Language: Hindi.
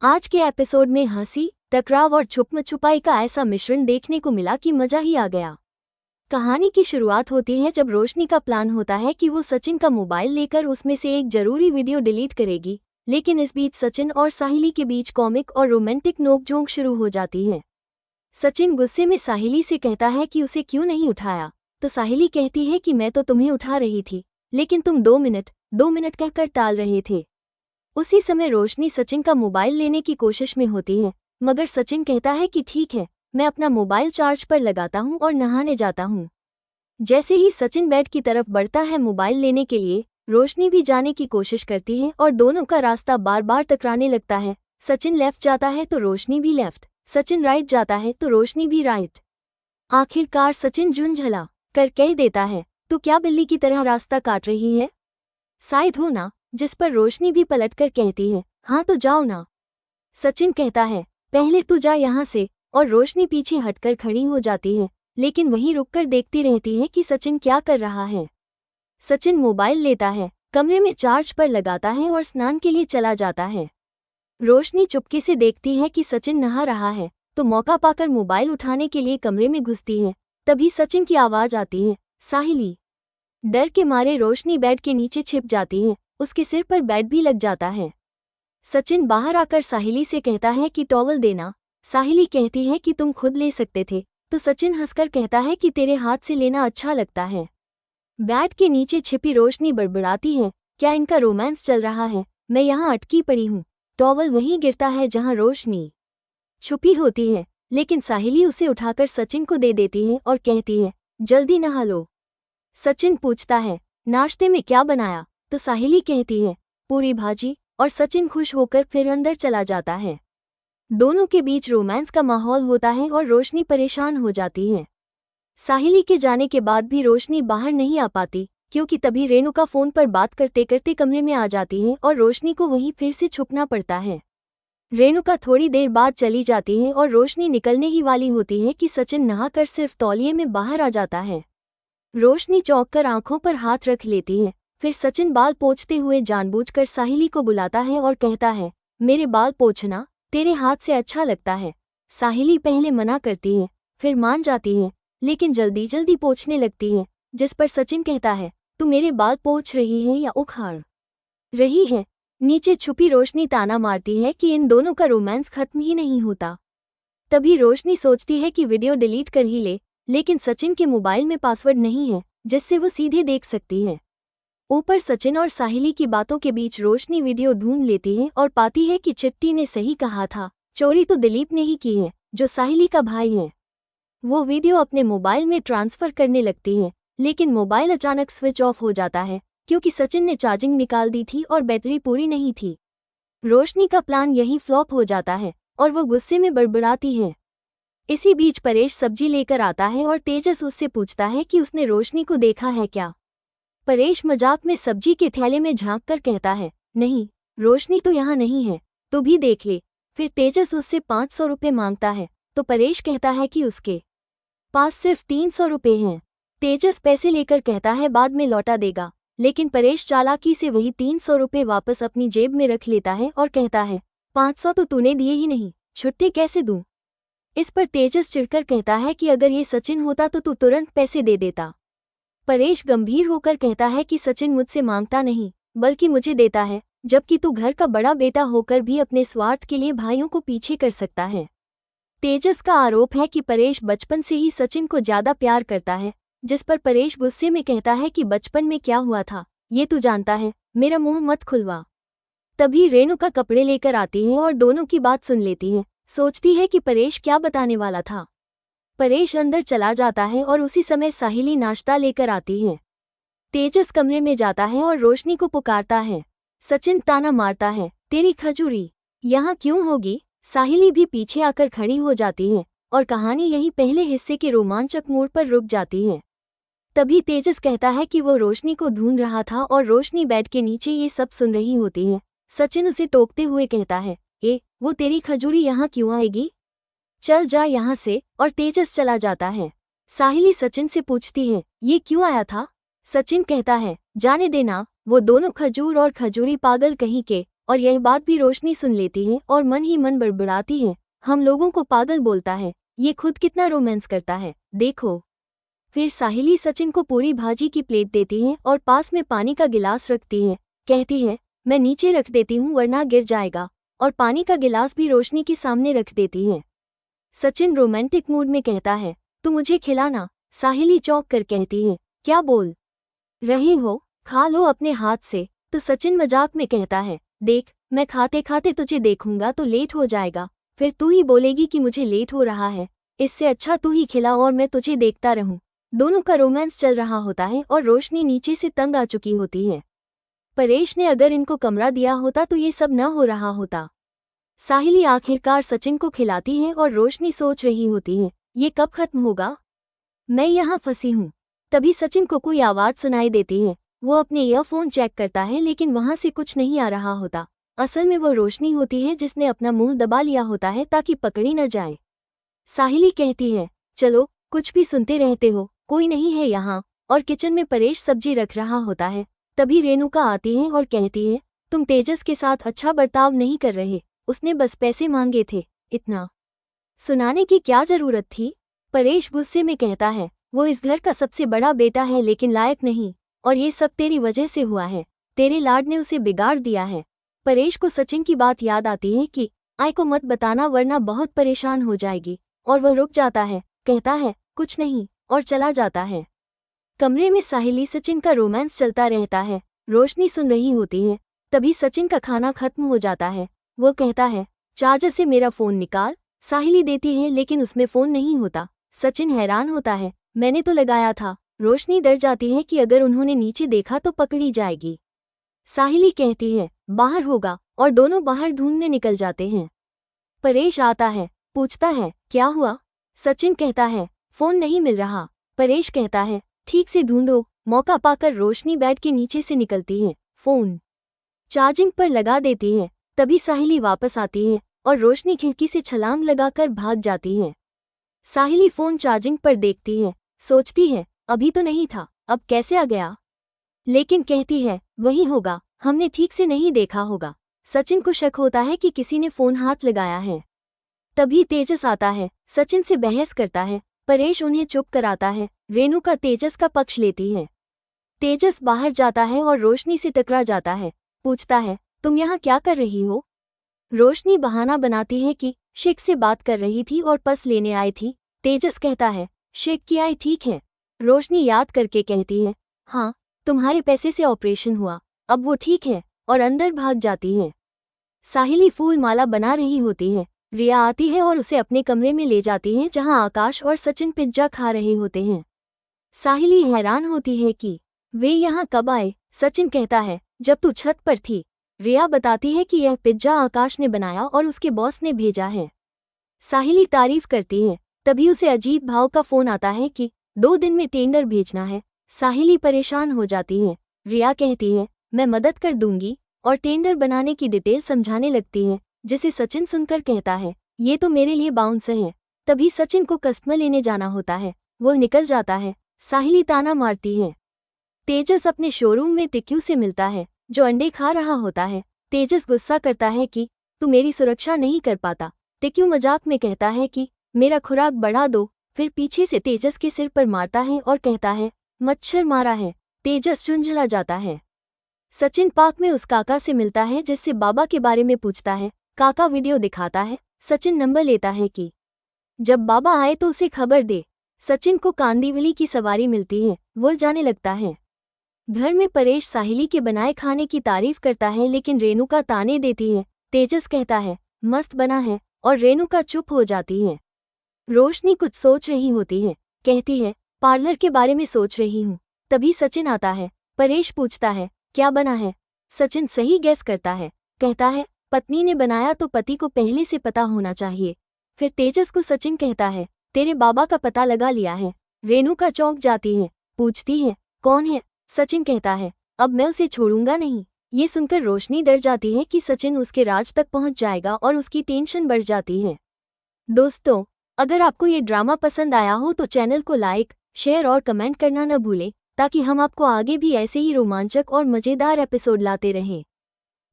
आज के एपिसोड में हंसी, टकराव और छुपम-छुपाई का ऐसा मिश्रण देखने को मिला कि मजा ही आ गया। कहानी की शुरुआत होती है जब रोशनी का प्लान होता है कि वो सचिन का मोबाइल लेकर उसमें से एक जरूरी वीडियो डिलीट करेगी, लेकिन इस बीच सचिन और साहिली के बीच कॉमिक और रोमांटिक नोकझोंक शुरू हो जाती है। सचिन गुस्से में साहिली से कहता है कि उसे क्यों नहीं उठाया, तो साहिली कहती है कि मैं तो तुम्हें उठा रही थी, लेकिन तुम 2 मिनट कहकर टाल रहे थे। उसी समय रोशनी सचिन का मोबाइल लेने की कोशिश में होती है, मगर सचिन कहता है कि ठीक है, मैं अपना मोबाइल चार्ज पर लगाता हूँ और नहाने जाता हूँ। जैसे ही सचिन बेड की तरफ बढ़ता है मोबाइल लेने के लिए, रोशनी भी जाने की कोशिश करती है और दोनों का रास्ता बार बार टकराने लगता है। सचिन लेफ्ट जाता है तो रोशनी भी लेफ्ट, सचिन राइट जाता है तो रोशनी भी राइट। आखिरकार सचिन झुंझला कर कह देता है, तू क्या बिल्ली की तरह रास्ता काट रही है? साइड हो ना, जिस पर रोशनी भी पलटकर कहती है, हाँ तो जाओ ना। सचिन कहता है, पहले तू जा यहाँ से, और रोशनी पीछे हटकर खड़ी हो जाती है, लेकिन वहीं रुककर देखती रहती है कि सचिन क्या कर रहा है। सचिन मोबाइल लेता है, कमरे में चार्ज पर लगाता है और स्नान के लिए चला जाता है। रोशनी चुपके से देखती है कि सचिन नहा रहा है, तो मौका पाकर मोबाइल उठाने के लिए कमरे में घुसती है। तभी सचिन की आवाज आती है, साहिली। डर के मारे रोशनी बेड के नीचे छिप जाती है, उसके सिर पर बेड भी लग जाता है। सचिन बाहर आकर साहिली से कहता है कि टॉवल देना। साहिली कहती है कि तुम खुद ले सकते थे, तो सचिन हंसकर कहता है कि तेरे हाथ से लेना अच्छा लगता है। बेड के नीचे छिपी रोशनी बड़बड़ाती है, क्या इनका रोमांस चल रहा है? मैं यहाँ अटकी पड़ी हूँ। टॉवल वहीं गिरता है जहाँ रोशनी छुपी होती है, लेकिन साहिली उसे उठाकर सचिन को दे देती है और कहती है, जल्दी नहा लो। सचिन पूछता है, नाश्ते में क्या बनाया? तो साहिली कहती है, पूरी भाजी, और सचिन खुश होकर फिर अंदर चला जाता है। दोनों के बीच रोमांस का माहौल होता है और रोशनी परेशान हो जाती है। साहिली के जाने के बाद भी रोशनी बाहर नहीं आ पाती, क्योंकि तभी रेणुका फोन पर बात करते करते कमरे में आ जाती है और रोशनी को वहीं फिर से छुपना पड़ता है। रेणुका थोड़ी देर बाद चली जाती है और रोशनी निकलने ही वाली होती है कि सचिन नहाकर सिर्फ तौलिए में बाहर आ जाता है। रोशनी चौंक कर आंखों पर हाथ रख लेती है। फिर सचिन बाल पोंछते हुए जानबूझकर साहिली को बुलाता है और कहता है, मेरे बाल पोंछना तेरे हाथ से अच्छा लगता है। साहिली पहले मना करती है, फिर मान जाती है, लेकिन जल्दी जल्दी पोंछने लगती है, जिस पर सचिन कहता है, तू मेरे बाल पोंछ रही है या उखाड़ रही है? नीचे छुपी रोशनी ताना मारती है कि इन दोनों का रोमांस खत्म ही नहीं होता। तभी रोशनी सोचती है कि वीडियो डिलीट कर ही ले, लेकिन सचिन के मोबाइल में पासवर्ड नहीं है, जिससे वो सीधे देख सकती है। ऊपर सचिन और साहिली की बातों के बीच रोशनी वीडियो ढूंढ लेती है और पाती है कि चिट्टी ने सही कहा था, चोरी तो दिलीप ने ही की है, जो साहिली का भाई है। वो वीडियो अपने मोबाइल में ट्रांसफर करने लगती है, लेकिन मोबाइल अचानक स्विच ऑफ हो जाता है, क्योंकि सचिन ने चार्जिंग निकाल दी थी और बैटरी पूरी नहीं थी। रोशनी का प्लान यही फ्लॉप हो जाता है और वो गुस्से में बड़बड़ाती है। इसी बीच परेश सब्जी लेकर आता है और तेजस उससे पूछता है कि उसने रोशनी को देखा है क्या। परेश मजाक में सब्जी के थैले में झांककर कहता है, नहीं, रोशनी तो यहाँ नहीं है, तू भी देख ले। फिर तेजस उससे 500 रुपये मांगता है, तो परेश कहता है कि उसके पास सिर्फ 300 रुपये हैं। तेजस पैसे लेकर कहता है बाद में लौटा देगा, लेकिन परेश चालाकी से वही 300 रुपये वापस अपनी जेब में रख लेता है और कहता है, 500 तो तूने दिए ही नहीं, छुट्टे कैसे दूं? इस पर तेजस चिढ़कर कहता है कि अगर ये सचिन होता तो तू तुरंत पैसे दे देता। परेश गंभीर होकर कहता है कि सचिन मुझसे मांगता नहीं, बल्कि मुझे देता है, जबकि तू घर का बड़ा बेटा होकर भी अपने स्वार्थ के लिए भाइयों को पीछे कर सकता है। तेजस का आरोप है कि परेश बचपन से ही सचिन को ज्यादा प्यार करता है, जिस पर परेश गुस्से में कहता है कि बचपन में क्या हुआ था, ये तू जानता है, मेरा मुंह मत खुलवा। तभी रेणुका कपड़े लेकर आती है और दोनों की बात सुन लेती है, सोचती है कि परेश क्या बताने वाला था। परेश अंदर चला जाता है और उसी समय साहिली नाश्ता लेकर आती है। तेजस कमरे में जाता है और रोशनी को पुकारता है। सचिन ताना मारता है, तेरी खजूरी यहाँ क्यों होगी? साहिली भी पीछे आकर खड़ी हो जाती है और कहानी यही पहले हिस्से के रोमांचक मोड़ पर रुक जाती है। तभी तेजस कहता है कि वो रोशनी को ढूंढ रहा था और रोशनी बेड के नीचे ये सब सुन रही होती है। सचिन उसे टोकते हुए कहता है, वो तेरी खजूरी यहाँ क्यों आएगी? चल जा यहाँ से, और तेजस चला जाता है। साहिली सचिन से पूछती है, ये क्यों आया था? सचिन कहता है, जाने देना, वो दोनों खजूर और खजूरी पागल कहीं के, और यह बात भी रोशनी सुन लेती है और मन ही मन बड़बड़ाती है, हम लोगों को पागल बोलता है, ये खुद कितना रोमांस करता है, देखो। फिर साहिली सचिन को पूरी भाजी की प्लेट देती है और पास में पानी का गिलास रखती है, कहती है मैं नीचे रख देती हूँ वरना गिर जाएगा, और पानी का गिलास भी रोशनी के सामने रख देती है। सचिन रोमांटिक मूड में कहता है तू मुझे खिलाना। साहिली चौंक कर कहती है क्या बोल रही हो, खा लो अपने हाथ से। तो सचिन मजाक में कहता है देख मैं खाते खाते तुझे देखूंगा तो लेट हो जाएगा, फिर तू ही बोलेगी कि मुझे लेट हो रहा है, इससे अच्छा तू ही खिला और मैं तुझे देखता रहूं। दोनों का रोमांस चल रहा होता है और रोशनी नीचे से तंग आ चुकी होती है। परेश ने अगर इनको कमरा दिया होता तो ये सब न हो रहा होता। साहिली आखिरकार सचिन को खिलाती है और रोशनी सोच रही होती है ये कब खत्म होगा, मैं यहाँ फंसी हूँ। तभी सचिन को कोई आवाज़ सुनाई देती है, वो अपने ईयरफोन चेक करता है लेकिन वहाँ से कुछ नहीं आ रहा होता। असल में वो रोशनी होती है जिसने अपना मुंह दबा लिया होता है ताकि पकड़ी न जाए। साहिली कहती है चलो कुछ भी सुनते रहते हो, कोई नहीं है यहाँ। और किचन में परेश सब्जी रख रहा होता है। तभी रेणुका आती है और कहती है तुम तेजस के साथ अच्छा बर्ताव नहीं कर रहे, उसने बस पैसे मांगे थे, इतना सुनाने की क्या जरूरत थी। परेश गुस्से में कहता है वो इस घर का सबसे बड़ा बेटा है लेकिन लायक नहीं, और ये सब तेरी वजह से हुआ है, तेरे लाड ने उसे बिगाड़ दिया है। परेश को सचिन की बात याद आती है कि आई को मत बताना वरना बहुत परेशान हो जाएगी, और वह रुक जाता है, कहता है कुछ नहीं और चला जाता है। कमरे में साहिली सचिन का रोमांस चलता रहता है, रोशनी सुन रही होती है। तभी सचिन का खाना खत्म हो जाता है। वो कहता है चार्जर से मेरा फ़ोन निकाल। साहिली देती है लेकिन उसमें फ़ोन नहीं होता। सचिन हैरान होता है मैंने तो लगाया था। रोशनी डर जाती है कि अगर उन्होंने नीचे देखा तो पकड़ी जाएगी। साहिली कहती है बाहर होगा, और दोनों बाहर ढूंढने निकल जाते हैं। परेश आता है, पूछता है क्या हुआ। सचिन कहता है फ़ोन नहीं मिल रहा। परेश कहता है ठीक से ढूंढो। मौका पाकर रोशनी बेड के नीचे से निकलती है, फ़ोन चार्जिंग पर लगा देती है। तभी साहिली वापस आती है और रोशनी खिड़की से छलांग लगाकर भाग जाती है। साहिली फ़ोन चार्जिंग पर देखती है, सोचती है अभी तो नहीं था, अब कैसे आ गया, लेकिन कहती है वही होगा, हमने ठीक से नहीं देखा होगा। सचिन को शक होता है कि किसी ने फ़ोन हाथ लगाया है। तभी तेजस आता है, सचिन से बहस करता है। परेश उन्हें चुप कराता है। रेणुका तेजस का पक्ष लेती है। तेजस बाहर जाता है और रोशनी से टकरा जाता है, पूछता है तुम यहाँ क्या कर रही हो। रोशनी बहाना बनाती है कि शेख से बात कर रही थी और पस लेने आई थी। तेजस कहता है शेख की आई ठीक है। रोशनी याद करके कहती है हाँ, तुम्हारे पैसे से ऑपरेशन हुआ, अब वो ठीक है, और अंदर भाग जाती है। साहिली फूल माला बना रही होती है। रिया आती है और उसे अपने कमरे में ले जाती है जहां आकाश और सचिन पिज्जा खा रहे होते हैं। साहिली हैरान होती है कि वे यहाँ कब आए। सचिन कहता है जब तू छत पर थी। रिया बताती है कि यह पिज्जा आकाश ने बनाया और उसके बॉस ने भेजा है। साहिली तारीफ करती है। तभी उसे अजीब भाव का फ़ोन आता है कि 2 दिन में टेंडर भेजना है। साहिली परेशान हो जाती है। रिया कहती है मैं मदद कर दूंगी, और टेंडर बनाने की डिटेल समझाने लगती है, जिसे सचिन सुनकर कहता है ये तो मेरे लिए बाउंस है। तभी सचिन को कस्टमर लेने जाना होता है, वो निकल जाता है। साहिली ताना मारती है। तेजस अपने शोरूम में टिक्यू से मिलता है, जो अंडे खा रहा होता है। तेजस गुस्सा करता है कि तू मेरी सुरक्षा नहीं कर पाता। टिक्यू मजाक में कहता है कि मेरा खुराक बढ़ा दो, फिर पीछे से तेजस के सिर पर मारता है और कहता है मच्छर मारा है। तेजस झुंझला जाता है। सचिन पार्क में उस काका से मिलता है जिससे बाबा के बारे में पूछता है। काका वीडियो दिखाता है। सचिन नंबर लेता है कि जब बाबा आए तो उसे खबर दे। सचिन को कांदीवली की सवारी मिलती है, वो जाने लगता है। घर में परेश साहिली के बनाए खाने की तारीफ करता है लेकिन रेणुका ताने देती है। तेजस कहता है मस्त बना है, और रेणुका चुप हो जाती है। रोशनी कुछ सोच रही होती है, कहती है पार्लर के बारे में सोच रही हूँ। तभी सचिन आता है। परेश पूछता है क्या बना है। सचिन सही गैस करता है, कहता है पत्नी ने बनाया तो पति को पहले से पता होना चाहिए। फिर तेजस को सचिन कहता है तेरे बाबा का पता लगा लिया है। रेणुका चौंक जाती है, पूछती है कौन है। सचिन कहता है अब मैं उसे छोड़ूंगा नहीं। ये सुनकर रोशनी डर जाती है कि सचिन उसके राज तक पहुंच जाएगा और उसकी टेंशन बढ़ जाती है। दोस्तों, अगर आपको ये ड्रामा पसंद आया हो तो चैनल को लाइक, शेयर और कमेंट करना न भूलें, ताकि हम आपको आगे भी ऐसे ही रोमांचक और मज़ेदार एपिसोड लाते रहें।